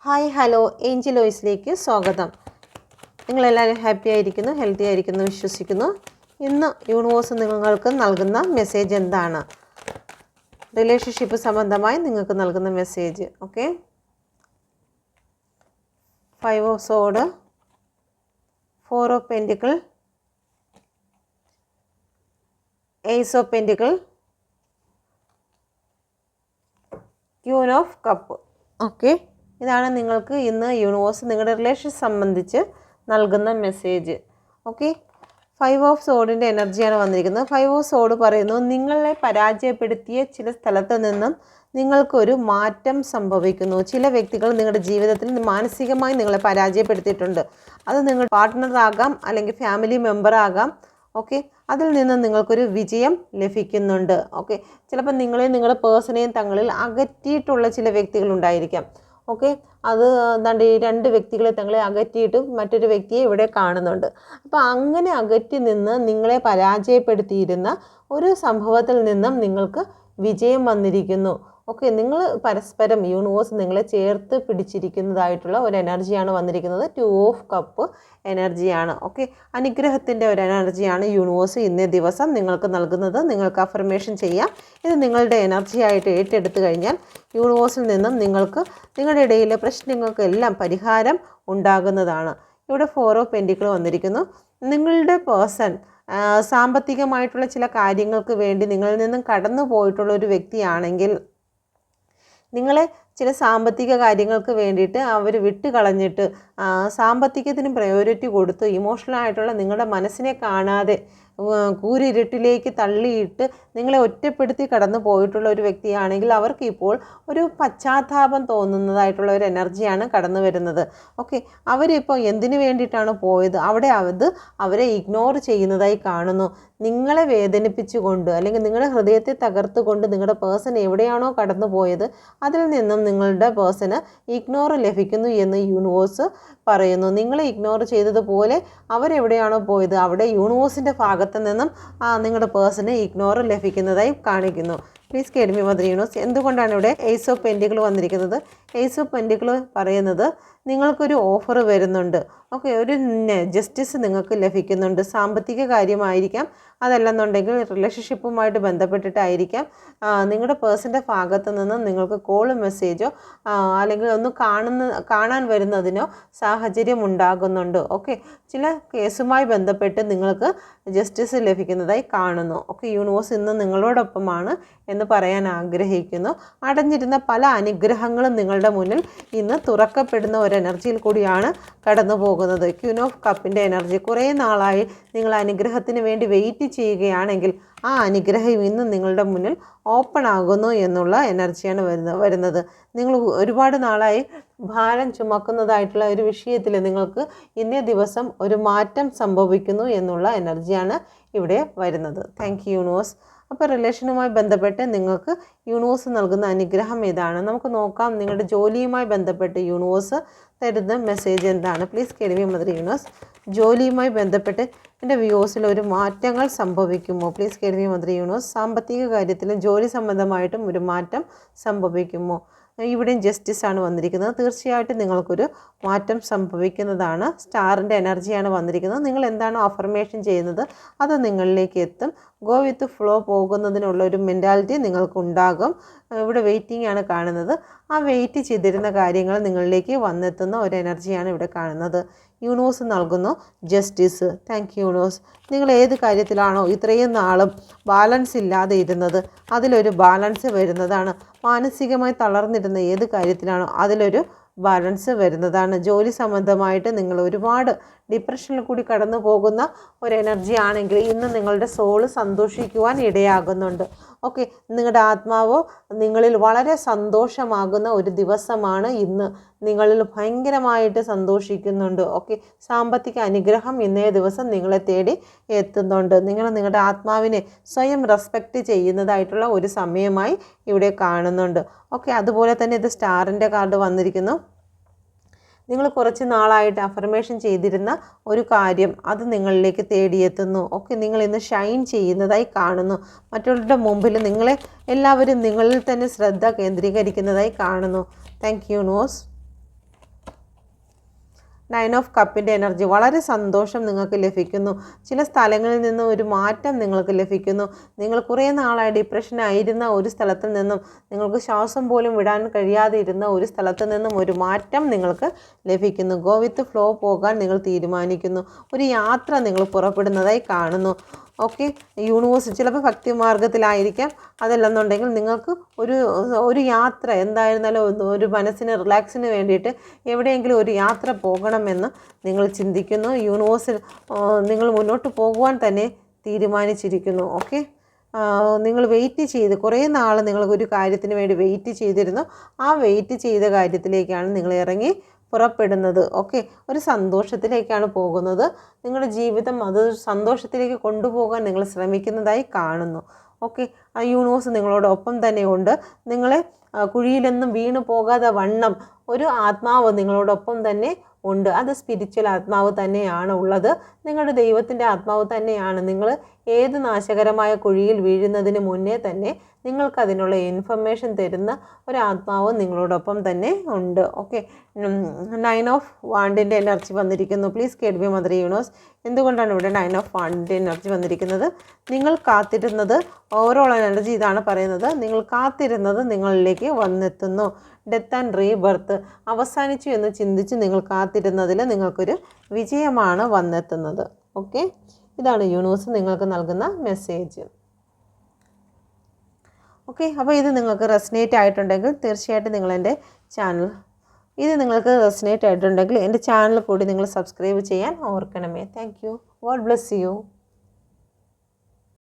Hi hello Angel വോയിസിലേക്ക് സ്വാഗതം. നിങ്ങളെല്ലാവരും happy ആയിരിക്കുന്നു, ഹെൽത്തി ആയിരിക്കുന്നു വിശ്വസിക്കുന്നു. ഇന്ന് യൂണിവേഴ്സ് നിങ്ങൾക്ക് നൽകുന്ന മെസ്സേജ് എന്താണ്? റിലേഷൻഷിപ്പ് സംബന്ധമായി നിങ്ങൾക്ക് നൽകുന്ന message. Okay, 5 of sword, 4 of pentacle, ace of pentacle, queen of cup. Okay, ഇതാണ് നിങ്ങൾക്ക് ഇന്ന് യൂണിവേഴ്സ് നിങ്ങളുടെ റിലേഷൻ സംബന്ധിച്ച് നൽകുന്ന മെസ്സേജ്. ഓക്കെ, 5 ഓഫ് സോഡിൻ്റെ എനർജിയാണ് വന്നിരിക്കുന്നത്. 5 ഓഫ് സോഡ് പറയുന്നു, നിങ്ങളെ പരാജയപ്പെടുത്തിയ ചില സ്ഥലത്ത് നിന്നും നിങ്ങൾക്കൊരു മാറ്റം സംഭവിക്കുന്നു. ചില വ്യക്തികൾ നിങ്ങളുടെ ജീവിതത്തിൽ മാനസികമായി നിങ്ങളെ പരാജയപ്പെടുത്തിയിട്ടുണ്ട്. അത് നിങ്ങളുടെ പാർട്ട്ണറാകാം, അല്ലെങ്കിൽ ഫാമിലി മെമ്പറാകാം. ഓക്കെ, അതിൽ നിന്ന് നിങ്ങൾക്കൊരു വിജയം ലഭിക്കുന്നുണ്ട്. ഓക്കെ, ചിലപ്പോൾ നിങ്ങളെയും നിങ്ങളുടെ പേഴ്സണെയും തങ്ങളിൽ അകറ്റിയിട്ടുള്ള ചില വ്യക്തികളുണ്ടായിരിക്കാം. ഓക്കെ, അത് എന്താണ്ട് ഈ 2 വ്യക്തികളെ തങ്ങളെ അകറ്റിയിട്ട് മറ്റൊരു വ്യക്തിയെ ഇവിടെ കാണുന്നുണ്ട്. അപ്പോൾ അങ്ങനെ അകറ്റി നിന്ന് നിങ്ങളെ പരാജയപ്പെടുത്തിയിരുന്ന ഒരു സംഭവത്തിൽ നിന്നും നിങ്ങൾക്ക് വിജയം വന്നിരിക്കുന്നു. ഓക്കെ, നിങ്ങൾ പരസ്പരം യൂണിവേഴ്സ് നിങ്ങളെ ചേർത്ത് പിടിച്ചിരിക്കുന്നതായിട്ടുള്ള ഒരു എനർജിയാണ് വന്നിരിക്കുന്നത്. 2 ഓഫ് കപ്പ് എനർജിയാണ്. ഓക്കെ, അനുഗ്രഹത്തിൻ്റെ ഒരു എനർജിയാണ് യൂണിവേഴ്സ് ഇന്നേ ദിവസം നിങ്ങൾക്ക് നൽകുന്നത്. നിങ്ങൾക്ക് അഫർമേഷൻ ചെയ്യാം. ഇത് നിങ്ങളുടെ എനർജിയായിട്ട് ഏറ്റെടുത്തു കഴിഞ്ഞാൽ യൂണിവേഴ്സിൽ നിന്നും നിങ്ങൾക്ക് നിങ്ങളുടെ ഇടയിലെ പ്രശ്നങ്ങൾക്കെല്ലാം പരിഹാരം ഉണ്ടാകുന്നതാണ്. ഇവിടെ 4 ഓഫ് പെൻറ്റിക്കിൾ വന്നിരിക്കുന്നു. നിങ്ങളുടെ പേഴ്സൺ സാമ്പത്തികമായിട്ടുള്ള ചില കാര്യങ്ങൾക്ക് വേണ്ടി നിങ്ങളിൽ നിന്നും കടന്നു പോയിട്ടുള്ള ഒരു വ്യക്തിയാണെങ്കിൽ നിങ്ങളെ ചില സാമ്പത്തിക കാര്യങ്ങൾക്ക് വേണ്ടിയിട്ട് അവർ വിട്ടുകളഞ്ഞിട്ട് സാമ്പത്തികത്തിന് പ്രയോറിറ്റി കൊടുത്ത് ഇമോഷണലായിട്ടുള്ള നിങ്ങളുടെ മനസ്സിനെ കാണാതെ കൂരിരുട്ടിലേക്ക് തള്ളിയിട്ട് നിങ്ങളെ ഒറ്റപ്പെടുത്തി കടന്നു പോയിട്ടുള്ള ഒരു വ്യക്തിയാണെങ്കിൽ അവർക്ക് ഇപ്പോൾ ഒരു പശ്ചാത്താപം തോന്നുന്നതായിട്ടുള്ള ഒരു എനർജിയാണ് കടന്നു വരുന്നത്. ഓക്കെ, അവരിപ്പോൾ എന്തിനു വേണ്ടിയിട്ടാണ് പോയത് അവിടെ അവരെ ഇഗ്നോർ ചെയ്യുന്നതായി കാണുന്നു. നിങ്ങളെ വേദനിപ്പിച്ചുകൊണ്ട് അല്ലെങ്കിൽ നിങ്ങളുടെ ഹൃദയത്തെ തകർത്തുകൊണ്ട് നിങ്ങളുടെ പേഴ്സൺ എവിടെയാണോ കടന്നു പോയത് അതിൽ നിന്നും നിങ്ങളുടെ പേഴ്സണ് ഇഗ്നോർ ലഭിക്കുന്നു എന്ന് യൂണിവേഴ്സ് പറയുന്നു. നിങ്ങളെ ഇഗ്നോർ ചെയ്തതുപോലെ അവരെവിടെയാണോ പോയത് അവിടെ യൂണിവേഴ്സിൻ്റെ ഭാഗത്ത് നിന്നും നിങ്ങളുടെ പേഴ്സണ് ഇഗ്നോർ ലഭിക്കുന്നതായി കാണിക്കുന്നു. Please guide me mother universe. എന്തുകൊണ്ടാണ് ഇവിടെ ഏസ് ഓഫ് പെൻറ്റിക്കിൾ വന്നിരിക്കുന്നത്? ഏസ് ഓഫ് പെൻറ്റിക്കിൾ പറയുന്നത് നിങ്ങൾക്കൊരു ഓഫർ വരുന്നുണ്ട്. ഓക്കെ, ഒരു ജസ്റ്റിസ് നിങ്ങൾക്ക് ലഭിക്കുന്നുണ്ട്. സാമ്പത്തിക കാര്യമായിരിക്കാം, അതല്ലെന്നുണ്ടെങ്കിൽ റിലേഷൻഷിപ്പുമായിട്ട് ബന്ധപ്പെട്ടിട്ടായിരിക്കാം. നിങ്ങളുടെ പേഴ്സൻ്റെ ഭാഗത്ത് നിന്ന് നിങ്ങൾക്ക് കോള് മെസ്സേജോ അല്ലെങ്കിൽ ഒന്ന് കാണാൻ വരുന്നതിനോ സാഹചര്യം ഉണ്ടാകുന്നുണ്ട്. ഓക്കെ, ചില കേസുമായി ബന്ധപ്പെട്ട് നിങ്ങൾക്ക് ജസ്റ്റിസ് ലഭിക്കുന്നതായി കാണുന്നു. ഓക്കെ, യൂണിവേഴ്സ് ഇന്ന് നിങ്ങളോടൊപ്പമാണ് എന്ന് പറയാൻ ആഗ്രഹിക്കുന്നു. അടഞ്ഞിരുന്ന പല അനുഗ്രഹങ്ങളും നിങ്ങളുടെ മുന്നിൽ ഇന്ന് തുറക്കപ്പെടുന്ന ഒരു എനർജിയിൽ കൂടിയാണ് കടന്നു പോകുന്നത്. ക്യൂൻ ഓഫ് കപ്പിൻ്റെ എനർജി. കുറേ നാളായി നിങ്ങൾ അനുഗ്രഹത്തിന് വേണ്ടി വെയിറ്റ് ചെയ്യുകയാണെങ്കിൽ ആ അനുഗ്രഹം ഇന്ന് നിങ്ങളുടെ മുന്നിൽ ഓപ്പൺ ആകുന്നു എന്നുള്ള എനർജിയാണ് വരുന്നത്. നിങ്ങൾ ഒരുപാട് നാളായി ഭാരം ചുമക്കുന്നതായിട്ടുള്ള ഒരു വിഷയത്തിൽ നിങ്ങൾക്ക് ഇന്നേ ദിവസം ഒരു മാറ്റം സംഭവിക്കുന്നു എന്നുള്ള എനർജിയാണ് ഇവിടെ വരുന്നത്. Thank you universe. അപ്പോൾ റിലേഷനുമായി ബന്ധപ്പെട്ട് നിങ്ങൾക്ക് യൂണിവേഴ്സ് നൽകുന്ന അനുഗ്രഹം ഏതാണ്? നമുക്ക് നോക്കാം. നിങ്ങളുടെ ജോലിയുമായി ബന്ധപ്പെട്ട് യൂണിവേഴ്സ് തരുന്ന മെസ്സേജ് എന്താണ്? Please guide me mother universe. ജോലിയുമായി ബന്ധപ്പെട്ട് എൻ്റെ വ്യൂസിൽ ഒരു മാറ്റങ്ങൾ സംഭവിക്കുമോ? Please guide me mother universe. സാമ്പത്തിക കാര്യത്തിലും ജോലി സംബന്ധമായിട്ടും ഒരു മാറ്റം സംഭവിക്കുമോ? ഇവിടെയും ജസ്റ്റിസ് ആണ് വന്നിരിക്കുന്നത്. തീർച്ചയായിട്ടും നിങ്ങൾക്കൊരു മാറ്റം സംഭവിക്കുന്നതാണ്. സ്റ്റാറിൻ്റെ എനർജിയാണ് വന്നിരിക്കുന്നത്. നിങ്ങൾ എന്താണോ അഫർമേഷൻ ചെയ്യുന്നത് അത് നിങ്ങളിലേക്ക് എത്തും. ഗോ വിത്ത് ഫ്ലോ പോകുന്നതിനുള്ള ഒരു മെൻറ്റാലിറ്റി നിങ്ങൾക്കുണ്ടാകും. ഇവിടെ വെയിറ്റിംഗ് ആണ് കാണുന്നത്. ആ വെയിറ്റ് ചെയ്തിരുന്ന കാര്യങ്ങൾ നിങ്ങളിലേക്ക് വന്നെത്തുന്ന ഒരു എനർജിയാണ് ഇവിടെ കാണുന്നത്. യൂണിവേഴ്സ് നൽകുന്നു ജസ്റ്റിസ്. Thank you universe. നിങ്ങൾ ഏത് കാര്യത്തിലാണോ ഇത്രയും നാളും ബാലൻസ് ഇല്ലാതെ ഇരുന്നത് അതിലൊരു ബാലൻസ് വരുന്നതാണ്. മാനസികമായി തളർന്നിരുന്ന ഏത് കാര്യത്തിലാണോ അതിലൊരു ബാലൻസ് വരുന്നതാണ്. ജോലി സംബന്ധമായിട്ട് നിങ്ങൾ ഒരുപാട് ഡിപ്രഷനിൽ കൂടി കടന്നു പോകുന്ന ഒരു എനർജി ആണെങ്കിൽ ഇന്ന് നിങ്ങളുടെ സോള് സന്തോഷിക്കുവാൻ ഇടയാകുന്നുണ്ട്. ഓക്കെ, നിങ്ങളുടെ ആത്മാവ് നിങ്ങളിൽ വളരെ സന്തോഷമാകുന്ന ഒരു ദിവസമാണ് ഇന്ന്. നിങ്ങളിൽ ഭയങ്കരമായിട്ട് സന്തോഷിക്കുന്നുണ്ട്. ഓക്കെ, സാമ്പത്തിക അനുഗ്രഹം ഇന്നേ ദിവസം നിങ്ങളെ തേടി എത്തുന്നുണ്ട്. നിങ്ങൾ നിങ്ങളുടെ ആത്മാവിനെ സ്വയം റെസ്പെക്റ്റ് ചെയ്യുന്നതായിട്ടുള്ള ഒരു സമയമായി ഇവിടെ കാണുന്നുണ്ട്. ഓക്കെ, അതുപോലെ തന്നെ ഇത് സ്റ്റാറിൻ്റെ കാർഡ് വന്നിരിക്കുന്നു. നിങ്ങൾ കുറച്ച് നാളായിട്ട് അഫർമേഷൻ ചെയ്തിരുന്ന ഒരു കാര്യം അത് നിങ്ങളിലേക്ക് തേടിയെത്തുന്നു. ഓക്കെ, നിങ്ങൾ ഇന്ന് ഷൈൻ ചെയ്യുന്നതായി കാണുന്നു. മറ്റുള്ളവരുടെ മുമ്പിൽ എല്ലാവരും നിങ്ങളിൽ തന്നെ ശ്രദ്ധ കേന്ദ്രീകരിക്കുന്നതായി കാണുന്നു. Thank you universe. 9 ഓഫ് കപ്പിൻ്റെ എനർജി, വളരെ സന്തോഷം നിങ്ങൾക്ക് ലഭിക്കുന്നു. ചില സ്ഥലങ്ങളിൽ നിന്ന് ഒരു മാറ്റം നിങ്ങൾക്ക് ലഭിക്കുന്നു. നിങ്ങൾ കുറേ നാളായി ഡിപ്രഷനായിരുന്ന ഒരു സ്ഥലത്ത് നിന്നും, നിങ്ങൾക്ക് ശ്വാസം പോലും വിടാൻ കഴിയാതെ ഇരുന്ന ഒരു സ്ഥലത്ത് നിന്നും ഒരു മാറ്റം നിങ്ങൾക്ക് ലഭിക്കുന്നു. ഗോ വിത്ത് ഫ്ലോ പോകാൻ നിങ്ങൾ തീരുമാനിക്കുന്നു. ഒരു യാത്ര നിങ്ങൾ പുറപ്പെടുന്നതായി കാണുന്നു. ഓക്കെ, യൂണിവേഴ്സ് ചിലപ്പോൾ ഭക്തിമാർഗത്തിലായിരിക്കാം. അതല്ലെന്നുണ്ടെങ്കിൽ നിങ്ങൾക്ക് ഒരു യാത്ര എന്തായിരുന്നാലും ഒരു മനസ്സിന് റിലാക്സിന് വേണ്ടിയിട്ട് എവിടെയെങ്കിലും ഒരു യാത്ര പോകണമെന്ന് നിങ്ങൾ ചിന്തിക്കുന്നു. യൂണിവേഴ്സിൽ നിങ്ങൾ മുന്നോട്ട് പോകുവാൻ തന്നെ തീരുമാനിച്ചിരിക്കുന്നു. ഓക്കെ, നിങ്ങൾ വെയിറ്റ് ചെയ്ത് കുറേ നാൾ നിങ്ങൾ ഒരു കാര്യത്തിന് വേണ്ടി വെയിറ്റ് ചെയ്തിരുന്നു. ആ വെയിറ്റ് ചെയ്ത കാര്യത്തിലേക്കാണ് നിങ്ങൾ ഇറങ്ങി പുറപ്പെടുന്നത്. ഓക്കെ, ഒരു സന്തോഷത്തിലേക്കാണ് പോകുന്നത്. നിങ്ങളുടെ ജീവിതം അത് സന്തോഷത്തിലേക്ക് കൊണ്ടുപോകാൻ നിങ്ങൾ ശ്രമിക്കുന്നതായി കാണുന്നു. ഓക്കെ, ആ യൂണിവേഴ്സ് നിങ്ങളോടൊപ്പം തന്നെ ഉണ്ട്. നിങ്ങളെ കുഴിയിലൊന്നും വീണു പോകാതെ വണ്ണം ഒരു ആത്മാവ് നിങ്ങളോടൊപ്പം തന്നെ ഉണ്ട്. അത് സ്പിരിച്വൽ ആത്മാവ് തന്നെയാണ് ഉള്ളത്. നിങ്ങളുടെ ദൈവത്തിൻ്റെ ആത്മാവ് തന്നെയാണ്. നിങ്ങൾ ഏത് നാശകരമായ കുഴിയിൽ വീഴുന്നതിന് മുന്നേ തന്നെ നിങ്ങൾക്കതിനുള്ള ഇൻഫർമേഷൻ തരുന്ന ഒരു ആത്മാവ് നിങ്ങളോടൊപ്പം തന്നെ ഉണ്ട്. ഓക്കെ, 9 ഓഫ് വാണ്ടിൻ്റെ എനർജി വന്നിരിക്കുന്നു. പ്ലീസ് കേട്ട് ബി മദർ യൂണിവേഴ്സ്, എന്തുകൊണ്ടാണ് ഇവിടെ 9 ഓഫ് വാണ്ടിൻ്റെ എനർജി വന്നിരിക്കുന്നത്? നിങ്ങൾ കാത്തിരുന്നത്, ഓവറോൾ എനർജി ഇതാണ് പറയുന്നത്. നിങ്ങൾ കാത്തിരുന്നത് നിങ്ങളിലേക്ക് വന്നെത്തുന്നു. ഡെത്ത് ആൻഡ് റീബർത്ത് അവസാനിച്ചു എന്ന് ചിന്തിച്ച് നിങ്ങൾ കാത്തിരുന്നതിൽ നിങ്ങൾക്കൊരു വിജയമാണ് വന്നെത്തുന്നത്. ഓക്കെ, ഇതാണ് യൂണിവേഴ്സ് നിങ്ങൾക്ക് നൽകുന്ന മെസ്സേജ്. ഓക്കെ, അപ്പോൾ ഇത് നിങ്ങൾക്ക് റെസനേറ്റ് ആയിട്ടുണ്ടെങ്കിൽ തീർച്ചയായിട്ടും നിങ്ങൾ എൻ്റെ ചാനൽ ആയിട്ടുണ്ടെങ്കിൽ എൻ്റെ ചാനൽ കൂടി നിങ്ങൾ സബ്സ്ക്രൈബ് ചെയ്യാൻ ഓർക്കണമേ. Thank you. God bless U.